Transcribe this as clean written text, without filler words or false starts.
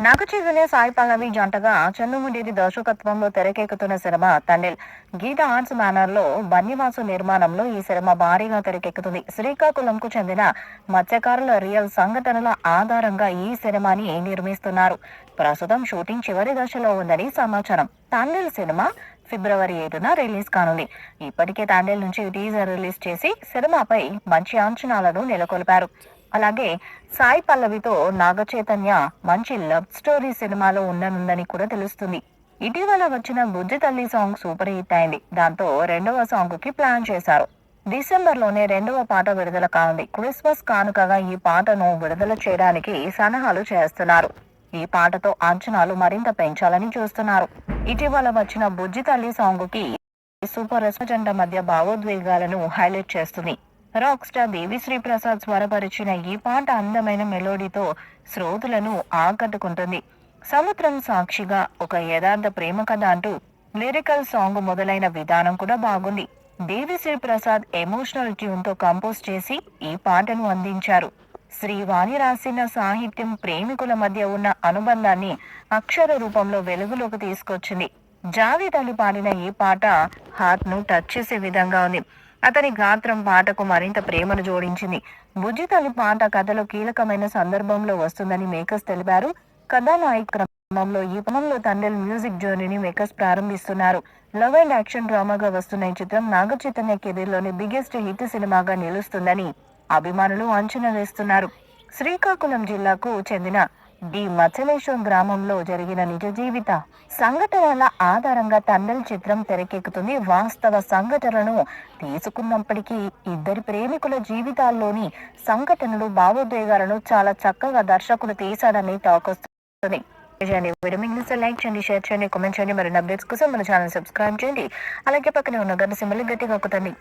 నాగచైతన్య సాయి పల్లవి జంటగా చంద్రముండేటి దర్శకత్వంలో తెరకెక్కుతున్న సినిమా తండేల్. గీత ఆర్ట్స్ బ్యానర్ లో బన్నివాసు నిర్మాణంలో ఈ సినిమా భారీగా తెరకెక్కుతుంది. శ్రీకాకుళంకు చెందిన మత్స్యకారుల రియల్ సంఘటనల ఆధారంగా ఈ సినిమాని నిర్మిస్తున్నారు. ప్రస్తుతం షూటింగ్ చివరి దశలో ఉందని సమాచారం. తండేల్ సినిమా ఫిబ్రవరి 7న రిలీజ్ కానుంది. ఇప్పటికే తండేల్ నుంచి టీజర్ రిలీజ్ చేసి సినిమాపై మంచి అంచనాలను నెలకొల్పారు. అలాగే సాయి పల్లవితో నాగ చైతన్య మంచి లవ్ స్టోరీ సినిమాలో ఉండనుందని కూడా తెలుస్తుంది. ఇటీవల వచ్చిన బుజ్జి తల్లి సాంగ్ సూపర్ హిట్ అయింది. దాంతో రెండవ సాంగ్ కి ప్లాన్ చేశారు. డిసెంబర్ లోనే రెండవ పాట విడుదల కానుంది. క్రిస్మస్ కానుకగా ఈ పాటను విడుదల చేయడానికి సన్నాహాలు చేస్తున్నారు. ఈ పాటతో అంచనాలు మరింత పెంచాలని చూస్తున్నారు. ఇటీవల వచ్చిన బుజ్జి తల్లి సాంగ్ కి సూపర్ రెస్పాన్స్ మధ్య భావోద్వేగాలను హైలైట్ చేస్తుంది. రాక్ స్టార్ దేవిశ్రీ ప్రసాద్ స్వరపరిచిన ఈ పాట అందమైన మెలోడీతో శ్రోతలను ఆకట్టుకుంటుంది. సముద్రం సాక్షిగా ఒక యథార్థ ప్రేమ కథ అంటూ లిరికల్ సాంగ్ మొదలైన విధానం కూడా బాగుంది. దేవిశ్రీ ప్రసాద్ ఎమోషనల్ ట్యూన్ తో కంపోజ్ చేసి ఈ పాటను అందించారు. శ్రీవాణి రాసిన సాహిత్యం ప్రేమికుల మధ్య ఉన్న అనుబంధాన్ని అక్షర రూపంలో వెలుగులోకి తీసుకొచ్చింది. జావేద్ అలీ పాడిన ఈ పాట హార్ట్ ను టచ్ చేసే విధంగా ఉంది. అతని గాత్రం పాటకు మరింత ప్రేమను జోడించింది. బుజ్జి తల్లి పాట కథలో కీలకమైన సందర్భంలో వస్తుందని మేకర్స్ తెలిపారు. కథానాయక క్రమంలో ఈ పనంలో తండ్రి మ్యూజిక్ జర్నీని మేకర్స్ ప్రారంభిస్తున్నారు. లవ్ అండ్ యాక్షన్ డ్రామాగా వస్తున్న ఈ చిత్రం నాగ చైతన్య కెరీర్ లోని బిగ్గెస్ట్ హిట్ సినిమాగా నిలుస్తుందని అభిమానులు అంచనా వేస్తున్నారు. శ్రీకాకుళం జిల్లాకు చెందిన డి మచ్చలేశ్వరం గ్రామంలో జరిగిన నిజ జీవిత సంఘటనల ఆధారంగా తండేల్ చిత్రం తెరకెక్కుతుంది. వాస్తవ సంఘటనలను తీసుకున్నప్పటికీ ఇద్దరి ప్రేమికుల జీవితాల్లోని సంఘటనలు భావోద్వేగాలను చాలా చక్కగా దర్శకుడు తీశాడని టాక్ వస్తుంది. లైక్ చేయండి, షేర్ చేయండి, కామెంట్ చేయండి. మరిన్ని అప్డేట్స్ కోసం మన ఛానల్ సబ్స్క్రైబ్ చేయండి. అలాగే పక్కనే ఉన్న గంట సింబల్ గట్టిగా ఒక్కతండి.